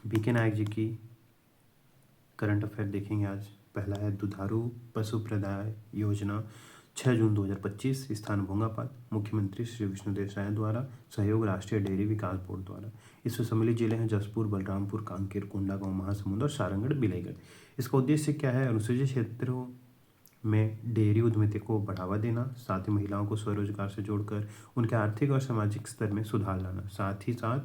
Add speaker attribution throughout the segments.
Speaker 1: BK नायक जी की current affair देखेंगे आज। पहला है दुधारू पशु प्रदाय योजना 6 जून 2025, स्थान भोंगापाल, मुख्यमंत्री श्री विष्णुदेव साय द्वारा, सहयोग राष्ट्रीय डेयरी विकास बोर्ड द्वारा। इसमें सम्मिलित जिले हैं जसपुर, बलरामपुर, कांकेर, कोंडागांव, महासमुंद और सारंगढ़ बिलाईगढ़। इसका उद्देश्य क्या है? अनुसूचित क्षेत्रों में डेयरी उद्यमिता को बढ़ावा देना, साथ ही महिलाओं को स्वरोजगार से जोड़कर उनके आर्थिक और सामाजिक स्तर में सुधार लाना, साथ ही साथ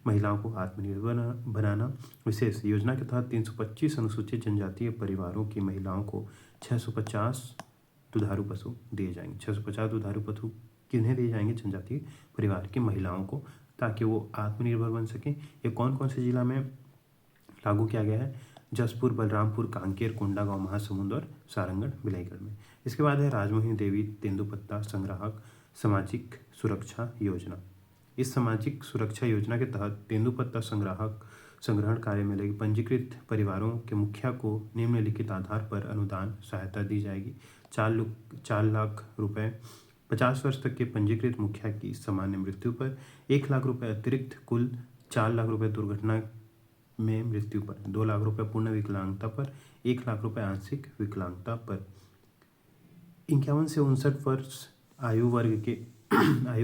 Speaker 1: महिलाओं को आत्मनिर्भर बनाना। विशेष योजना के तहत 325 अनुसूचित जनजातीय परिवारों की महिलाओं को 650 दुधारू पशु दिए जाएंगे। 650 दुधारू पशु किन्हें दिए जाएंगे? जनजातीय परिवार की महिलाओं को, ताकि वो आत्मनिर्भर बन सकें। ये कौन कौन से जिला में लागू किया गया है? जसपुर, बलरामपुर, कांकेर, कोंडागांव, महासमुंद और सारंगढ़ बिलाईगढ़ में। इसके बाद है राजमोहिनी देवी तेंदुपत्ता संग्राहक सामाजिक सुरक्षा योजना। इस सामाजिक सुरक्षा योजना के तहत तेंदुपत्ता संग्राहक संग्रहण कार्य में लगे पंजीकृत परिवारों के मुखिया को निम्नलिखित आधार पर अनुदान सहायता दी जाएगी। 4 लाख रुपए 50 वर्ष तक के पंजीकृत मुखिया की सामान्य मृत्यु पर, 1 लाख रुपए अतिरिक्त कुल 4 लाख रुपए दुर्घटना में मृत्यु पर, 2 लाख रुपए पूर्ण विकलांगता पर, 1 लाख रुपए आंशिक विकलांगता पर। 51 से 59 वर्ष आयु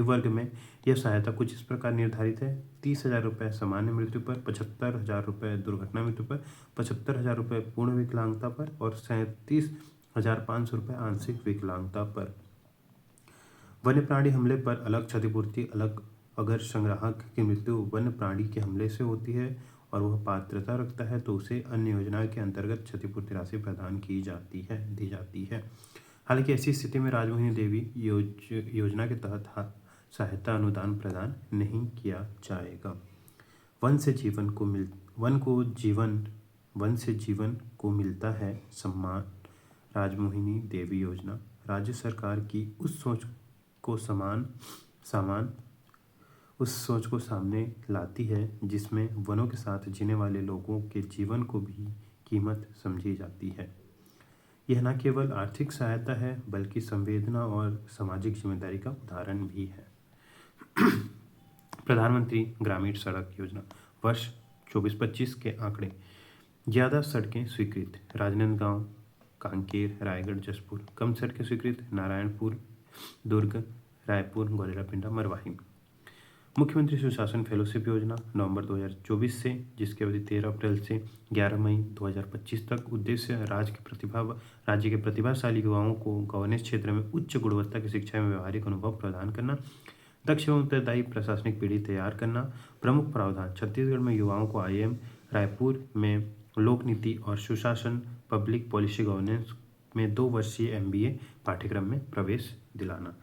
Speaker 1: वर्ग में यह सहायता कुछ इस प्रकार निर्धारित है। 30,000 रुपये सामान्य मृत्यु पर, 75,000 रुपये दुर्घटना मृत्यु पर, 75,000 रुपये पूर्ण विकलांगता पर और 37,500 रुपये आंशिक विकलांगता पर। वन्य प्राणी हमले पर अलग क्षतिपूर्ति। अगर संग्राहक की मृत्यु वन्य प्राणी के हमले से होती है और वह पात्रता रखता है तो उसे अन्य योजना के अंतर्गत क्षतिपूर्ति राशि प्रदान दी जाती है। हालांकि ऐसी स्थिति में राजमोहिनी देवी योजना के तहत सहायता अनुदान प्रदान नहीं किया जाएगा। वन से जीवन को मिलता है सम्मान। राजमोहिनी देवी योजना राज्य सरकार की उस सोच को सामने लाती है जिसमें वनों के साथ जीने वाले लोगों के जीवन को भी कीमत समझी जाती है। यह न केवल आर्थिक सहायता है बल्कि संवेदना और सामाजिक जिम्मेदारी का उदाहरण भी है। प्रधानमंत्री ग्रामीण सड़क योजना वर्ष 24-25 के आंकड़े। ज़्यादा सड़कें स्वीकृत राजनांदगांव, कांकेर, रायगढ़, जसपुर। कम सड़कें स्वीकृत नारायणपुर, दुर्ग, रायपुर, गौरेला, मरवाही। मुख्यमंत्री सुशासन फेलोशिप योजना नवंबर 2024 से, जिसकी अवधि 13 अप्रैल से 11 मई 2025 तक। उद्देश्य राज्य के प्रतिभाशाली युवाओं को गवर्नेंस क्षेत्र में उच्च गुणवत्ता की शिक्षा में व्यवहारिक अनुभव प्रदान करना, दक्ष एवं उत्तरदायी प्रशासनिक पीढ़ी तैयार करना। प्रमुख प्रावधान: छत्तीसगढ़ में युवाओं को IIM, रायपुर में लोक नीति और सुशासन पब्लिक पॉलिसी गवर्नेंस में 2 वर्षीय MBA पाठ्यक्रम में प्रवेश दिलाना।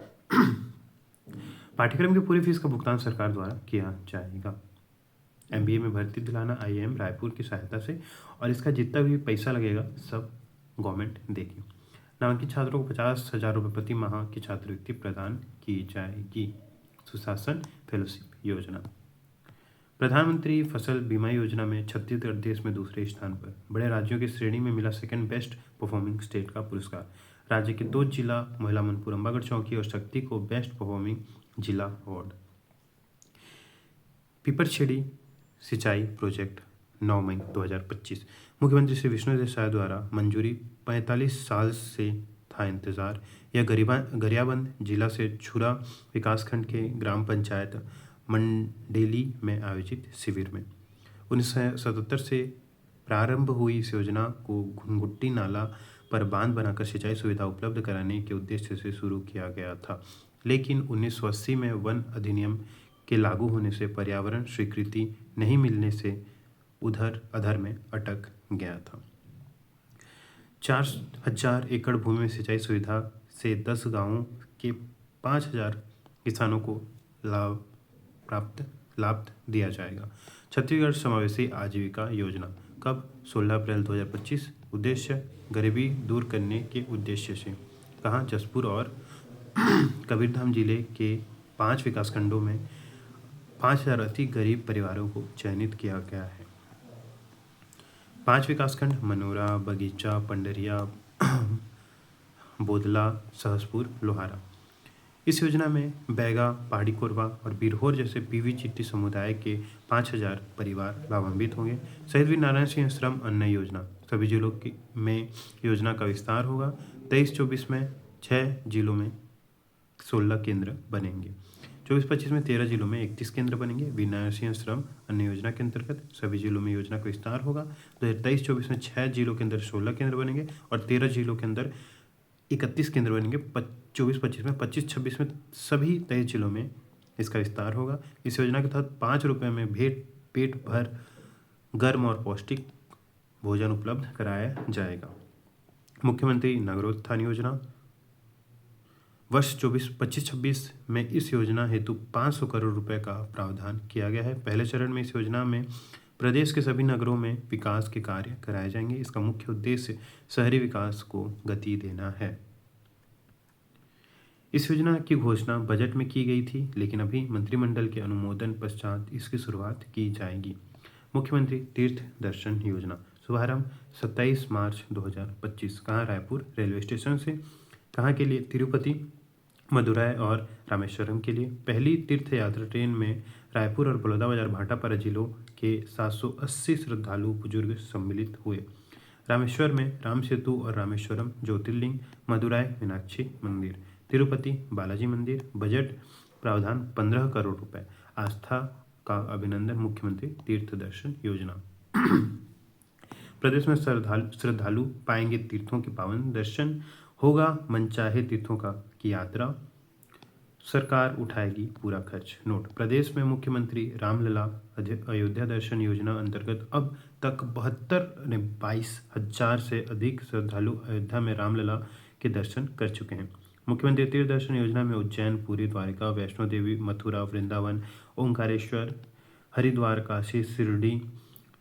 Speaker 1: पाठ्यक्रम की पूरी फीस का भुगतान सरकार द्वारा किया जाएगा। MBA में भर्ती दिलाना IIM रायपुर की सहायता से, और इसका जितना भी पैसा लगेगा सब गवर्नमेंट देगी। नामांकित छात्रों को 50,000 रुपये प्रति माह की छात्रवृत्ति प्रदान की जाएगी। सुशासन फेलोशिप योजना। प्रधानमंत्री फसल बीमा योजना में छत्तीसगढ़ देश में दूसरे स्थान पर। बड़े राज्यों की श्रेणी में मिला सेकंड बेस्ट परफॉर्मिंग स्टेट का पुरस्कार। राज्य के 2 जिला महिला मनपुर, अंबागढ़ चौकी और शक्ति को बेस्ट परफॉर्मिंग जिला अवार्ड। पिपरछेड़ी सिंचाई प्रोजेक्ट 9 मई 2025। मुख्यमंत्री श्री विष्णुदेव साय द्वारा मंजूरी। 45 साल से था इंतजार। यह गरियाबंद जिला से छुरा विकासखंड के ग्राम पंचायत मंडेली में आयोजित शिविर में 1977 से प्रारंभ हुई इस योजना को घुंगुट्टी नाला पर बांध बनाकर सिंचाई सुविधा उपलब्ध कराने के उद्देश्य से शुरू किया गया था, लेकिन 1980 में वन अधिनियम के लागू होने से पर्यावरण स्वीकृति नहीं मिलने से अधर में अटक गया था। 4,000 एकड़ भूमि में सिंचाई सुविधा से 10 गांवों के 5,000 किसानों को लाभ दिया जाएगा। छत्तीसगढ़ समावेशी आजीविका योजना कब? 16 अप्रैल 2025। उद्देश्य गरीबी दूर करने के उद्देश्य से। कहाँ? जसपुर और कबीरधाम जिले के 5 विकासखंडों में 5,000 अति गरीब परिवारों को चयनित किया गया है। 5 विकासखंड मनोरा, बगीचा, पंडरिया, बोदला, सहसपुर, लोहारा। इस योजना में बैगा, पहाड़ी कोरबा और बिरहोर जैसे पीवी-चिट्टी समुदाय के 5,000 परिवार लाभान्वित होंगे। शहीद वीर नारायण सिंह श्रम अन्न योजना, सभी जिलों में योजना का विस्तार होगा। 23-24 में 6 जिलों में 16 केंद्र बनेंगे। 24-25 में 13 जिलों में 31 केंद्र बनेंगे। वीर नारायण सिंह श्रम अन्न योजना के अंतर्गत सभी जिलों में योजना का विस्तार होगा। 2023-24 में 6 जिलों के अंदर 16 केंद्र बनेंगे और 13 जिलों के अंदर 31 केंद्र बनेंगे। 24-25 में 25-26 में सभी 23 जिलों में इसका विस्तार होगा। इस योजना के तहत 5 रुपये में पेट भर गर्म और पौष्टिक भोजन उपलब्ध कराया जाएगा। मुख्यमंत्री नगरोत्थान योजना, वर्ष 25-26 में इस योजना हेतु 500 करोड़ रुपए का प्रावधान किया गया है। पहले चरण में इस योजना में प्रदेश के सभी नगरों में विकास के कार्य कराए जाएंगे। इसका मुख्य उद्देश्य शहरी विकास को गति देना है। इस योजना की घोषणा बजट में की गई थी, लेकिन अभी मंत्रिमंडल के अनुमोदन पश्चात इसकी शुरुआत की जाएगी। मुख्यमंत्री तीर्थ दर्शन योजना, शुभारंभ 27 मार्च 2025। कहाँ? रायपुर रेलवे स्टेशन से। कहाँ के लिए? तिरुपति, मदुरै और रामेश्वरम के लिए। पहली तीर्थ यात्रा ट्रेन में रायपुर और बलौदाबाजार भाटापारा जिलों के 780 श्रद्धालु बुजुर्ग सम्मिलित हुए। रामेश्वर में राम सेतु और रामेश्वरम ज्योतिर्लिंग, मदुरै मीनाक्षी मंदिर, तिरुपति बालाजी मंदिर। बजट प्रावधान 15 करोड़ रुपए। आस्था का अभिनंदन, मुख्यमंत्री तीर्थ दर्शन योजना। प्रदेश में श्रद्धालु पाएंगे तीर्थों के पावन दर्शन, होगा मनचाहे तीर्थों की यात्रा, सरकार उठाएगी पूरा खर्च। नोट, प्रदेश में मुख्यमंत्री रामलला अयोध्या दर्शन योजना अंतर्गत अब तक 22,000 से अधिक श्रद्धालु अयोध्या में रामलला के दर्शन कर चुके हैं। मुख्यमंत्री तीर्थ दर्शन योजना में उज्जैन, पुरी, द्वारिका, वैष्णो देवी, मथुरा, वृंदावन, ओंकारेश्वर, हरिद्वार, काशी, शिरडी,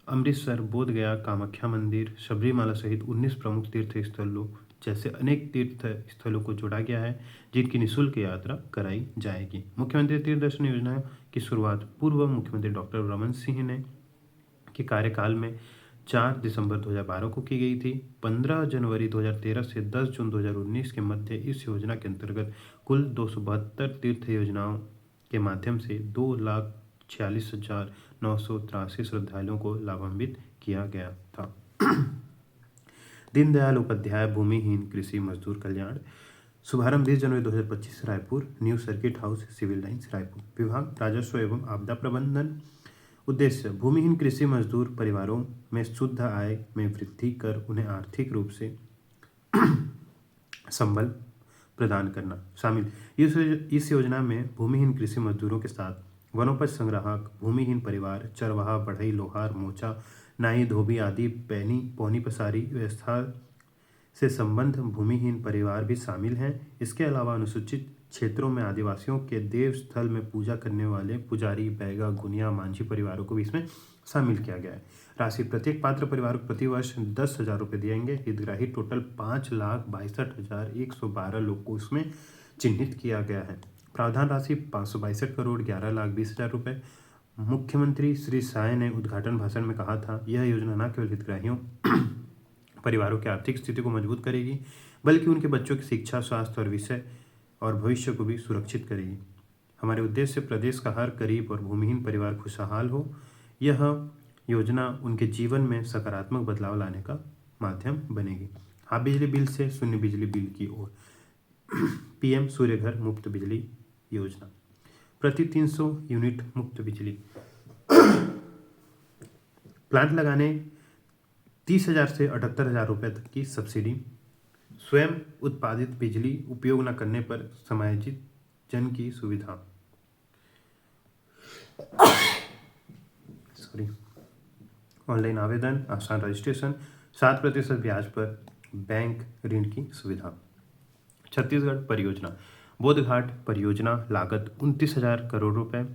Speaker 1: अमृतसर, बोधगया, कामाख्या मंदिर, सबरीमाला सहित 19 प्रमुख तीर्थ स्थलों जैसे अनेक तीर्थ स्थलों को जोड़ा गया है, जिनकी निःशुल्क यात्रा कराई जाएगी। मुख्यमंत्री तीर्थ दर्शन योजना की शुरुआत पूर्व मुख्यमंत्री डॉक्टर रमन सिंह ने के कार्यकाल में 4 दिसंबर 2012 को की गई थी। 15 जनवरी 2013 से 10 जून 2019 के मध्य इस योजना के अंतर्गत कुल 272 तीर्थ योजनाओं के माध्यम से 2,46,983 श्रद्धालुओं को लाभान्वित किया गया था। दीनदयाल उपाध्याय भूमिहीन कृषि मजदूर कल्याण, शुभारंभ 20 जनवरी 2025, Raipur, new circuit house, civil lines, Raipur. विभाग राजस्व एवं आपदा प्रबंधन। उद्देश्य भूमिहीन कृषि मजदूर परिवारों में शुद्ध आय में वृद्धि कर उन्हें आर्थिक रूप से संबल प्रदान करना शामिल। इस योजना में भूमिहीन कृषि मजदूरों के साथ वनोपज संग्राहक, भूमिहीन परिवार, चरवाहा, बढ़ई, लोहार, मोचा, नाई, धोबी आदि पौनी पसारी व्यवस्था से संबद्ध भूमिहीन परिवार भी शामिल हैं। इसके अलावा अनुसूचित क्षेत्रों में आदिवासियों के देव स्थल में पूजा करने वाले पुजारी, बैगा, गुनिया, मांझी परिवारों को भी इसमें शामिल किया गया है। राशि प्रत्येक पात्र परिवार को प्रति वर्ष 10,000 रुपये दिएंगे। हितग्राही टोटल 5,62,112 लोग को इसमें चिन्हित किया गया है। प्रावधान राशि 562 करोड़ 11,20,000 रुपये। मुख्यमंत्री श्री साय ने उद्घाटन भाषण में कहा था, यह योजना न केवल हितग्राहियों परिवारों की आर्थिक स्थिति को मजबूत करेगी, बल्कि उनके बच्चों की शिक्षा, स्वास्थ्य और भविष्य को भी सुरक्षित करेगी। हमारे उद्देश्य से प्रदेश का हर गरीब और भूमिहीन परिवार खुशहाल हो। यह योजना उनके जीवन में सकारात्मक बदलाव लाने का माध्यम बनेगी। हाँ बिजली बिल से शून्य बिजली बिल की ओर। पीएम सूर्य घर मुफ्त बिजली योजना, प्रति 300 यूनिट मुफ्त बिजली। प्लांट लगाने 30,000 से 78,000 रुपये तक की सब्सिडी। स्वयं उत्पादित बिजली उपयोग न करने पर समायोजित जन की सुविधा। ऑनलाइन आवेदन, आसान रजिस्ट्रेशन, 7% ब्याज पर बैंक ऋण की सुविधा। छत्तीसगढ़ परियोजना, बोधघाट परियोजना, लागत 29,000 करोड़ रुपए।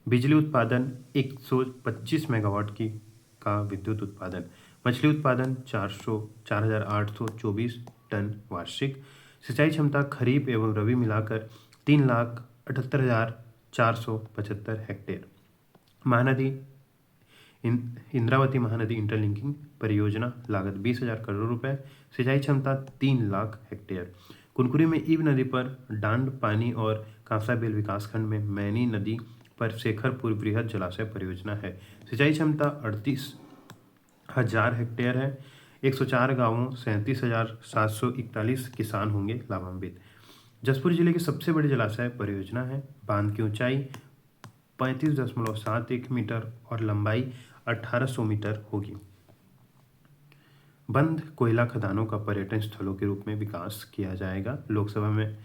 Speaker 1: बिजली उत्पादन 125 मेगावाट का विद्युत उत्पादन। मछली उत्पादन 4,824 टन वार्षिक। सिंचाई क्षमता खरीफ एवं रबी मिलाकर 3,78,475 हेक्टेयर। महानदी इंद्रावती महानदी इंटरलिंकिंग परियोजना, लागत 20,000 करोड़ रुपए। सिंचाई क्षमता 3 लाख हेक्टेयर। कुनकुरी में ईब नदी पर डांड पानी और कांसाबेल विकासखंड में मैनी नदी पर शेखरपुर वृहद जलाशय परियोजना है। सिंचाई क्षमता 38,000 हेक्टेयर है। 104 गांवों 37,741 किसान होंगे लाभान्वित। जसपुर जिले की सबसे बड़ी जलाशय परियोजना है। बांध की ऊंचाई 35.71 मीटर और लंबाई 1800 मीटर होगी। बंद कोयला खदानों का पर्यटन स्थलों के रूप में विकास किया जाएगा। लोकसभा में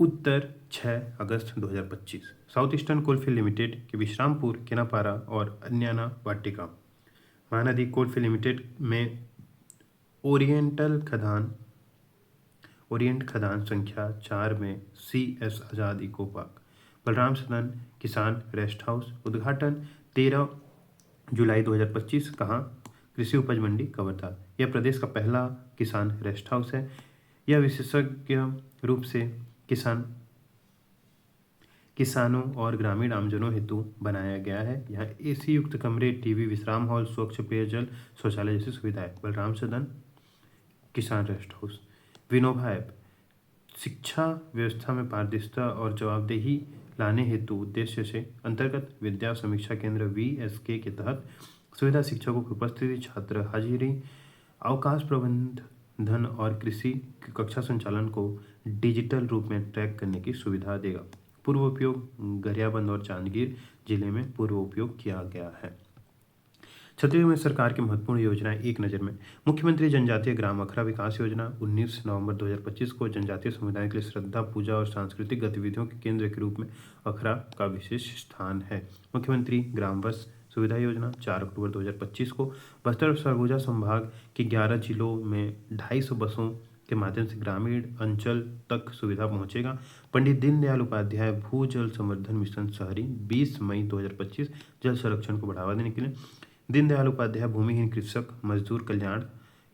Speaker 1: उत्तर 6 अगस्त 2025। साउथ ईस्टर्न कोलफील्ड लिमिटेड के विश्रामपुर, केनापारा और अन्याना वाटिका महानदी कोलफील्ड लिमिटेड में ओरिएंट खदान संख्या 4 में CS आज़ाद इको पार्क। बलराम सदन किसान रेस्ट हाउस उद्घाटन 13 जुलाई 2025। कहाँ? कृषि उपज मंडी कवर्धा। यह प्रदेश का पहला किसान रेस्ट हाउस है। यह विशेषज्ञ रूप से किसानों और ग्रामीण आमजनों हेतु बनाया गया है। यहाँ AC युक्त कमरे, टीवी, विश्राम हॉल, स्वच्छ पेयजल, शौचालय जैसी सुविधाएं। बलराम सदन किसान रेस्ट हाउस। विनोबा ऐप शिक्षा व्यवस्था में पारदर्शिता और जवाबदेही लाने हेतु उद्देश्य से अंतर्गत विद्या समीक्षा केंद्र VSK के तहत सुविधा शिक्षकों की उपस्थिति, छात्र हाजिरी, अवकाश प्रबंधन और कृषि की कक्षा संचालन को डिजिटल रूप में ट्रैक करने की सुविधा देगा। पूर्व उपयोग गरियाबंद और जांजगीर जिले में पूर्व उपयोग किया गया है। छत्तीसगढ़ में सरकार की महत्वपूर्ण योजनाएं एक नज़र में। मुख्यमंत्री जनजातीय ग्राम अखरा विकास योजना 19 नवंबर 2025 को जनजातीय समुदाय के लिए श्रद्धा, पूजा और सांस्कृतिक गतिविधियों के केंद्र के रूप में अखरा का विशेष स्थान है। मुख्यमंत्री ग्राम बस सुविधा योजना 4 अक्टूबर 2025 को बस्तर और सरगुजा संभाग के 11 जिलों में 250 बसों के माध्यम से ग्रामीण अंचल तक सुविधा पहुंचेगा। पंडित दीनदयाल उपाध्याय भू जल संवर्धन मिशन शहरी 20 मई 2025 जल संरक्षण को बढ़ावा देने के लिए दीनदयाल उपाध्याय भूमिहीन कृषक मजदूर कल्याण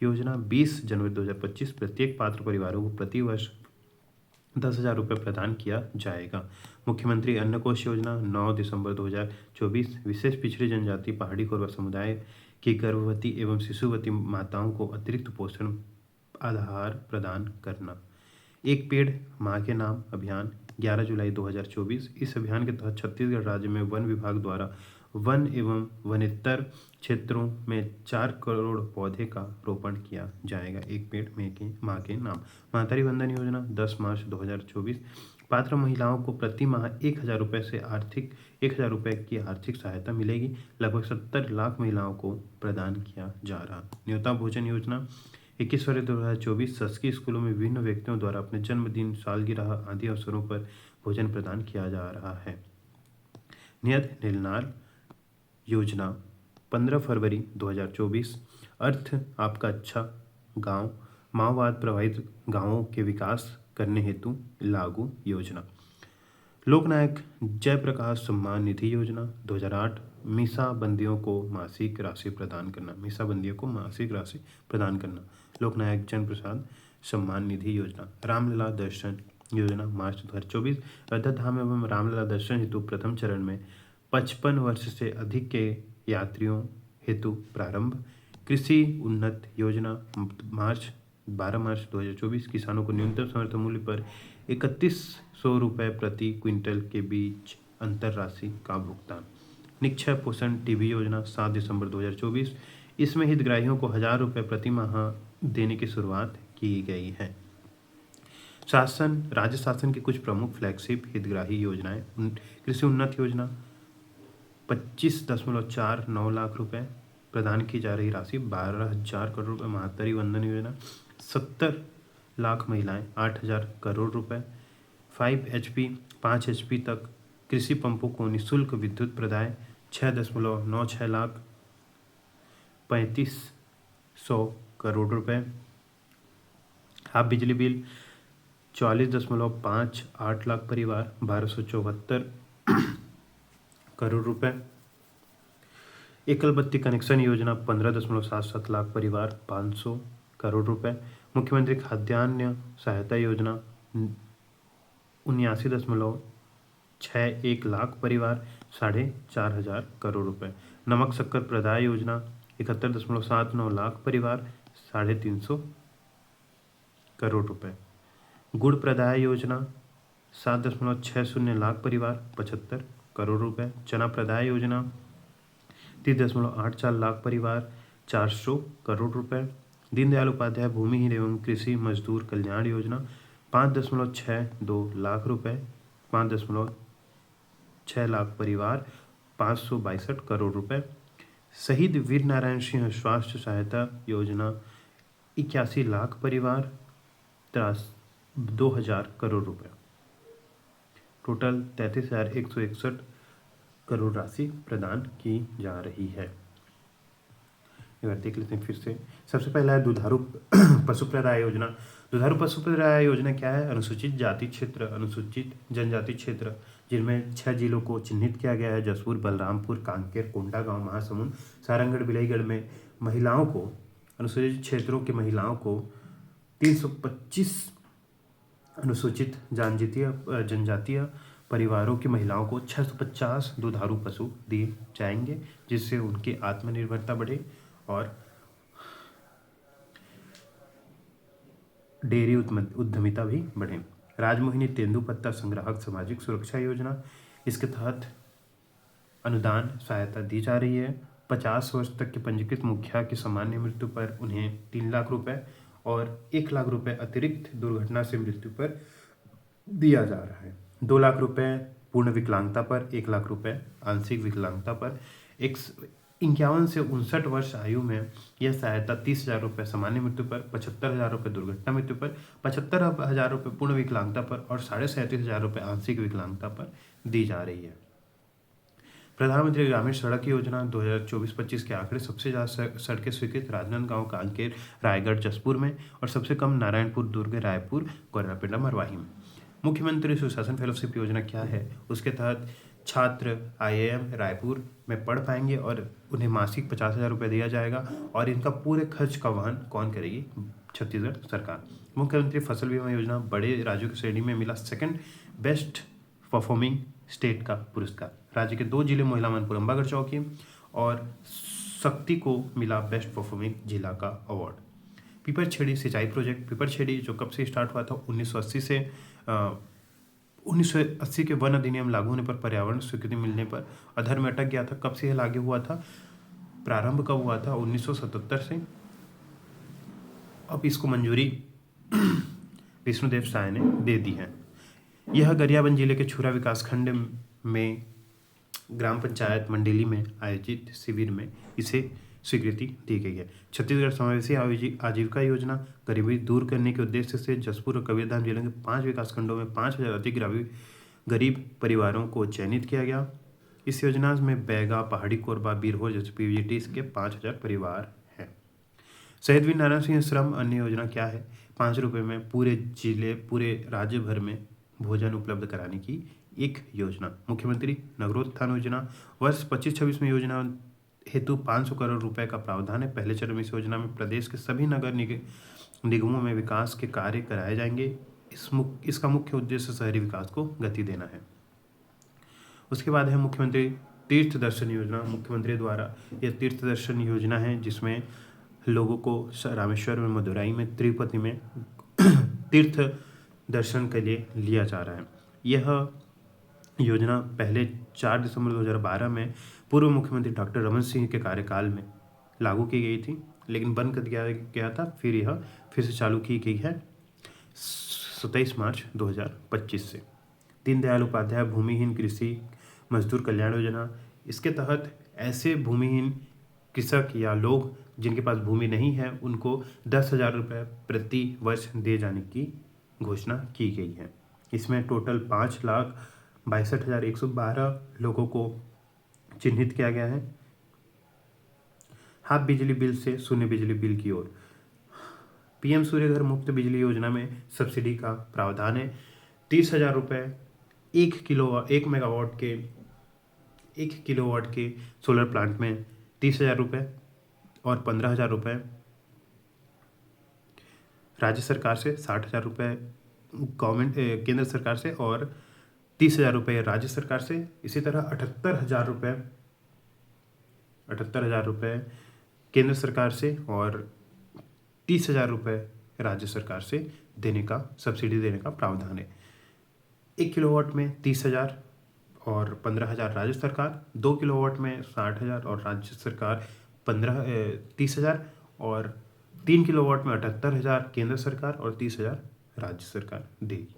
Speaker 1: योजना 20 जनवरी 2025 प्रत्येक पात्र परिवारों को प्रति वर्ष 10,000 रुपये प्रदान किया जाएगा। मुख्यमंत्री अन्न कोष योजना 9 दिसंबर 2024 विशेष पिछड़ी जनजाति पहाड़ी कोरवा समुदाय की गर्भवती एवं शिशुवती माताओं को अतिरिक्त पोषण आहार प्रदान करना। एक पेड़ माँ के नाम अभियान 11 जुलाई 2024। इस अभियान के तहत छत्तीसगढ़ राज्य में वन विभाग द्वारा वन एवं वनेतर क्षेत्रों में 4 करोड़ पौधे का रोपण किया जाएगा। एक पेड़ माँ के नाम। महतारी वंदन योजना 10 मार्च 2024। पात्र महिलाओं को प्रति माह 1,000 रुपये से 1,000 रुपये की आर्थिक सहायता मिलेगी। लगभग 70 लाख महिलाओं को प्रदान किया जा रहा। न्योता भोजन योजना 21 फरवरी 2024 शासकीय स्कूलों में विभिन्न व्यक्तियों द्वारा अपने जन्मदिन, सालगिरह आदि अवसरों पर भोजन प्रदान किया जा रहा है। नियत नीलनार योजना 15 फरवरी 2024 अर्थ आपका अच्छा गांव माओवाद प्रभावित गांवों के विकास करने हेतु लागू योजना। लोकनायक जयप्रकाश सम्मान निधि योजना 2008 मीसा बंदियों को मासिक राशि प्रदान करना। लोकनायक जनप्रसाद सम्मान निधि योजना। रामलला दर्शन योजना मार्च 2024 अयोध्या धाम एवं रामलला दर्शन हेतु प्रथम चरण में 55 वर्ष से अधिक के यात्रियों हेतु प्रारंभ। कृषि उन्नत योजना 12 मार्च 2024 किसानों को न्यूनतम समर्थन मूल्य पर 3100 रुपये प्रति क्विंटल के बीच अंतर राशि का भुगतान। निक्षय पोषण टीबी योजना 7 दिसंबर 2024। इसमें हितग्राहियों को 1,000 रुपये प्रति माह देने की शुरुआत की गई है। राज्य शासन की कुछ प्रमुख फ्लैगशिप हितग्राही योजनाएं। कृषि उन्नत योजना 25.49 लाख रुपए प्रदान की जा रही राशि 12,000 करोड़ रुपए। महतारी वंदन योजना 70 लाख महिलाएं 8,000 करोड़ रुपए। 5 HP तक कृषि पंपों को निःशुल्क विद्युत प्रदाय 6.96 लाख 3,500 करोड़ रुपए। हाफ बिजली बिल 44.58 लाख परिवार 1,274 करोड़ रुपए। एकल बत्ती कनेक्शन योजना 15.77 लाख परिवार 500 करोड़ रुपए। मुख्यमंत्री खाद्यान्न सहायता योजना 79.61 लाख परिवार 4,500 करोड़ रुपए। नमक शक्कर प्रदाय योजना 71.79 लाख परिवार 350 करोड़ रुपए। गुड़ प्रदाय योजना 7.60 लाख परिवार 75 करोड़ रुपए। चना प्रदाय योजना 3.84 लाख परिवार 400 करोड़ रुपए। दीनदयाल उपाध्याय भूमिहीन एवं कृषि मजदूर कल्याण योजना 5.62 लाख रुपए 5.6 लाख परिवार 562 करोड़ रुपए। शहीद वीर नारायण सिंह स्वास्थ्य सहायता योजना 81 लाख परिवार 2000 करोड़ रुपए। टोटल 33,161 करोड़ राशि प्रदान की जा रही है। एक बार देख लेते हैं फिर से। सबसे पहला है दुधारू पशु प्रदाय योजना। दुधारू पशु प्रदाय योजना क्या है? अनुसूचित जाति क्षेत्र, अनुसूचित जनजाति क्षेत्र जिनमें 6 जिलों को चिन्हित किया गया है, जसपुर, बलरामपुर, कांकेर, कोंडागांव, महासमुंद, सारंगढ़, बिलाईगढ़ में महिलाओं को, अनुसूचित क्षेत्रों की महिलाओं को 325 अनुसूचित जनजातीय परिवारों की महिलाओं को 650 दुधारू पशु दिए जाएंगे, जिससे उनकी आत्मनिर्भरता बढ़े और डेयरी उद्यमिता भी बढ़े। राजमोहिनी तेंदुपत्ता संग्राहक सामाजिक सुरक्षा योजना, इसके तहत अनुदान सहायता दी जा रही है। 50 वर्ष तक के पंजीकृत मुखिया की सामान्य मृत्यु पर उन्हें 3 लाख रुपए और 1 लाख रुपए अतिरिक्त दुर्घटना से मृत्यु पर दिया जा रहा है। 2 लाख रुपए पूर्ण विकलांगता पर, 1 लाख रुपए आंशिक विकलांगता पर। 51 से 59 वर्ष आयु में यह सहायता 30,000 रुपये सामान्य मृत्यु पर, 75,000 रुपये दुर्घटना मृत्यु पर, 75,000 रुपये पूर्ण विकलांगता पर और 37,500 रुपये आंशिक विकलांगता पर दी जा रही है। प्रधानमंत्री ग्रामीण सड़क योजना 2024-25 के आंकड़े सबसे ज़्यादा सड़कें स्वीकृत राजनांदगांव, कांकेर, रायगढ़, जसपुर में और सबसे कम नारायणपुर, दुर्ग, रायपुर, गोरापेटा, मरवाही में। मुख्यमंत्री सुशासन फेलोशिप योजना क्या है? उसके तहत छात्र IIM रायपुर में पढ़ पाएंगे और उन्हें मासिक 50,000 रुपये दिया जाएगा और इनका पूरे खर्च का वहन कौन करेगी? छत्तीसगढ़ सरकार। मुख्यमंत्री फसल बीमा योजना बड़े राज्यों की श्रेणी में मिला सेकंड बेस्ट परफॉर्मिंग स्टेट का पुरस्कार। राज्य के 2 जिले महिला मनपुर, अंबागढ़ चौकी और शक्ति को मिला बेस्ट परफॉर्मिंग जिला का अवार्ड। पीपरछेड़ी सिंचाई प्रोजेक्ट, पीपरछेड़ी जो कब से स्टार्ट हुआ था? 1980 के वन अधिनियम लागू होने पर, पर्यावरण स्वीकृति मिलने पर अधर में अटक गया था। कब से यह लागू हुआ था? प्रारंभ कब हुआ था? 1977 से। अब इसको मंजूरी विष्णुदेव साय ने दे दी है। यह गरियाबंद जिले के छुरा विकासखंड में ग्राम पंचायत मंडेली में आयोजित शिविर में इसे स्वीकृति दी गई है। छत्तीसगढ़ समावेशी आजीविका योजना गरीबी दूर करने के उद्देश्य से जसपुर और कबीरधाम जिले के 5 विकासखंडों में 5,000 अधिक गरीब परिवारों को चयनित किया गया। इस योजना में बैगा, पहाड़ी कोरबा, बीरहोर जैसे PVGT के 5,000 परिवार हैं। शहीद वीर नारायण सिंह श्रम अन्न योजना क्या है? 5 रुपये में पूरे राज्य भर में भोजन उपलब्ध कराने की एक योजना। मुख्यमंत्री नगरोत्थान योजना वर्ष 25-26 में योजना हेतु 500 करोड़ रुपए का प्रावधान है। पहले चरण में इस योजना में प्रदेश के सभी नगर निगमों में विकास के कार्य कराए जाएंगे। इसका मुख्य उद्देश्य शहरी विकास को गति देना है। उसके बाद है मुख्यमंत्री तीर्थ दर्शन योजना। मुख्यमंत्री द्वारा यह तीर्थ दर्शन योजना है जिसमें लोगों को रामेश्वर में, मदुराई में, तिरुपति में तीर्थ दर्शन के लिए लिया जा रहा है। यह योजना पहले 4 दिसंबर 2012 में पूर्व मुख्यमंत्री डॉक्टर रमन सिंह के कार्यकाल में लागू की गई थी, लेकिन बंद कर दिया गया था। फिर यह फिर से चालू की गई है 27 मार्च 2025 से। दीनदयाल उपाध्याय भूमिहीन कृषि मजदूर कल्याण योजना, इसके तहत ऐसे भूमिहीन कृषक या लोग जिनके पास भूमि नहीं है उनको 10,000 रुपये प्रति वर्ष दिए जाने की घोषणा की गई है। इसमें टोटल 5,62,112 लोगों को चिन्हित किया गया है। हाफ बिजली बिल से शून्य बिजली बिल की ओर। PM सूर्य घर मुफ्त बिजली योजना में सब्सिडी का प्रावधान है। 30,000 रुपये 1 किलोवाट के सोलर प्लांट में 30,000 रुपये और 15,000 रुपये राज्य सरकार से, 60,000 रुपये केंद्र सरकार से और 30,000 रुपये राज्य सरकार से। इसी तरह 78,000 रुपये केंद्र सरकार से और 30,000 रुपये राज्य सरकार से देने का, सब्सिडी देने का प्रावधान है। 1 किलोवाट में 30,000 और 15,000 राज्य सरकार, 2 किलोवाट में 60,000 और राज्य सरकार 30,000 और 3 किलोवाट में 78,000 केंद्र सरकार और 30,000 राज्य सरकार देगी।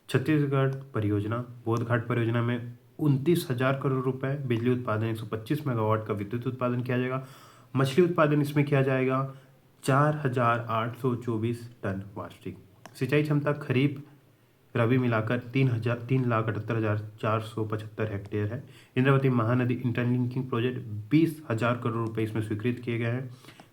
Speaker 1: छत्तीसगढ़ परियोजना, बोधघाट परियोजना में 29,000 करोड़ रुपए, बिजली उत्पादन 125 मेगावाट का विद्युत उत्पादन किया जाएगा। मछली उत्पादन इसमें किया जाएगा 4,824 टन वार्षिक। सिंचाई क्षमता खरीफ रबी मिलाकर 3,78,475 हेक्टेयर है। इंद्रावती महानदी इंटरलिंकिंग प्रोजेक्ट 20,000 करोड़ रुपए इसमें स्वीकृत किए गए हैं।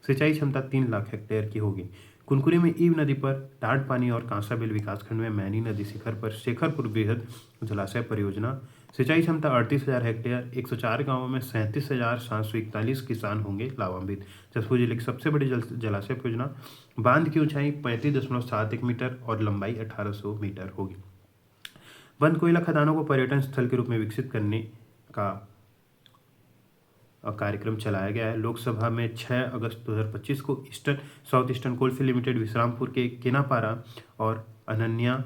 Speaker 1: सिंचाई क्षमता 3 लाख हेक्टेयर की होगी। कुनकुरी में ईव नदी पर टाटपानी और कांसाबेल विकासखंड में मैनी नदी शिखर पर शेखरपुर बृहद जलाशय परियोजना। सिंचाई क्षमता 38,000 हेक्टेयर, 104 गांवों में 37,741 किसान होंगे लाभान्वित। जशपुर जिले की सबसे बड़ी जलाशय परियोजना। बांध की ऊंचाई 35.71 मीटर और लंबाई 1,800 मीटर होगी। बंद कोयला खदानों को पर्यटन स्थल के रूप में विकसित करने का कार्यक्रम चलाया गया है। लोकसभा में 6 अगस्त 2025 को south eastern coalfield limited Vishrampur के केनापारा और अनन्या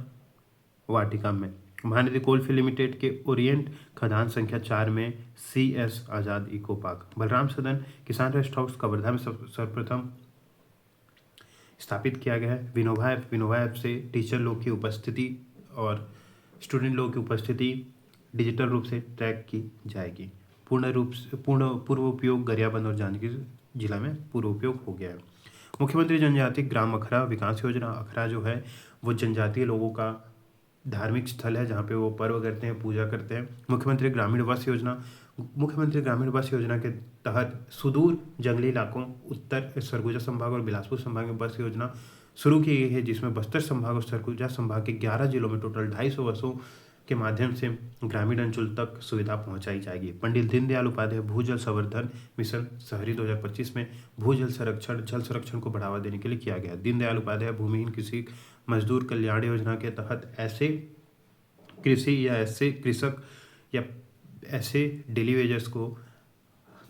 Speaker 1: वाटिका में, महानदी कोलफील्ड लिमिटेड के ओरिएंट खदान संख्या 4 में CS आजाद इको पार्क, बलराम सदन किसान रेस्ट हाउस कवर्धा में सर्वप्रथम स्थापित किया गया है। विनोवा ऐप से टीचर लोग की उपस्थिति और स्टूडेंट लोग की उपस्थिति डिजिटल रूप से ट्रैक की जाएगी। पूर्व उपयोग गरियाबंद और जांजगीर जिला में पूर्व उपयोग हो गया है। मुख्यमंत्री जनजातीय ग्राम अखरा विकास योजना। अखरा जो है वो जनजातीय लोगों का धार्मिक स्थल है जहाँ पे वो पर्व करते हैं, पूजा करते हैं। मुख्यमंत्री ग्रामीण बस योजना। मुख्यमंत्री ग्रामीण बस योजना के तहत सुदूर जंगली इलाकों, उत्तर सरगुजा संभाग और बिलासपुर संभाग में बस योजना शुरू की गई है, जिसमें बस्तर संभाग और सरगुजा संभाग के 11 जिलों में टोटल 250 बसों के माध्यम से ग्रामीण अंचल तक सुविधा पहुंचाई जाएगी। पंडित दीनदयाल उपाध्याय भूजल संवर्धन मिशन शहरी 2025 में जल संरक्षण को बढ़ावा देने के लिए किया गया। दीनदयाल उपाध्याय भूमिहीन कृषि मजदूर कल्याण योजना के तहत ऐसे कृषक या ऐसे डेली वेजर्स को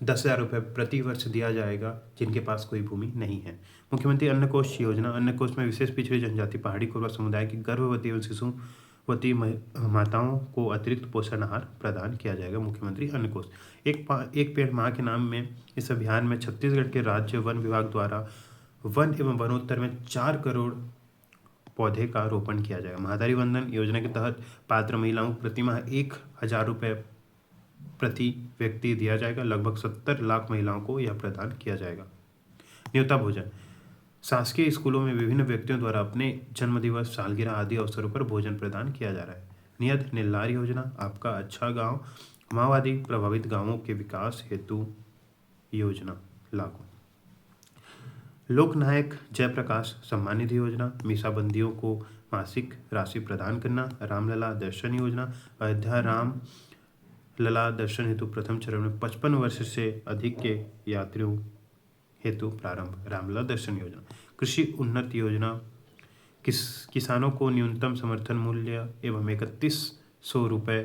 Speaker 1: 10,000 रुपये प्रति वर्ष दिया जाएगा जिनके पास कोई भूमि नहीं है। मुख्यमंत्री अन्न कोष योजना। अन्न कोष में विशेष पिछड़ी जनजाति पहाड़ी कोरवा समुदाय की गर्भवती एवं शिशुवती माताओं को अतिरिक्त पोषण आहार प्रदान किया जाएगा। मुख्यमंत्री अन्न कोष। एक पेड़ माँ के नाम में इस अभियान में छत्तीसगढ़ के राज्य वन विभाग द्वारा वन एवं वनोत्तर में 4 करोड़ पौधे का रोपण किया जाएगा। महादारी वंदन योजना के तहत पात्र महिलाओं को प्रतिमाह 1,000 रुपये प्रति व्यक्ति दिया जाएगा। लगभग 70 लाख महिलाओं को यह प्रदान किया जाएगा। न्योता भोजन। शासकीय स्कूलों में विभिन्न व्यक्तियों द्वारा अपने जन्मदिवस, सालगिरह आदि अवसरों पर भोजन प्रदान किया जा रहा है। नियत निल्लार योजना। आपका अच्छा गांव। माओवादी प्रभावित गांवों के विकास हेतु योजना लागू। लोकनायक जयप्रकाश सम्मान निधि योजना। मीसाबंदियों को मासिक राशि प्रदान करना। रामलला दर्शन योजना। अयोध्या राम लला दर्शन हेतु प्रथम चरण में 55 वर्ष से अधिक के यात्रियों हेतु प्रारंभ। रामलला दर्शन योजना। कृषि उन्नति योजना। किसानों को न्यूनतम समर्थन मूल्य एवं 3,100 रुपये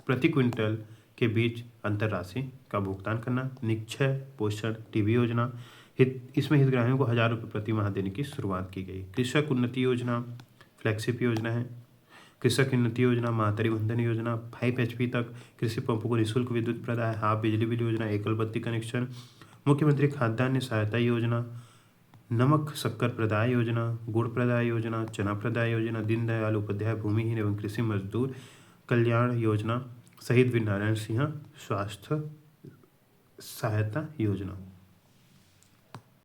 Speaker 1: प्रति क्विंटल के बीच अंतर राशि का भुगतान करना। निक्षय पोषण टीबी योजना। इसमें हितग्राहियों को 1,000 रुपये प्रति माह देने की शुरुआत की गई। कृषक उन्नति योजना फ्लैगशिप योजना है। कृषक उन्नति योजना, महादारी वंदन योजना, 5 HP तक कृषि पंपों को निःशुल्क विद्युत प्रदाय, हाफ बिजली बिल योजना, एकल बत्ती कनेक्शन। मुख्यमंत्री खाद्यान्न सहायता योजना, नमक शक्कर प्रदाय योजना, गुड़ प्रदाय योजना, चना प्रदाय योजना, दीनदयाल उपाध्याय भूमिहीन एवं कृषि मजदूर कल्याण योजना, शहीद वीर नारायण सिंह स्वास्थ्य सहायता योजना।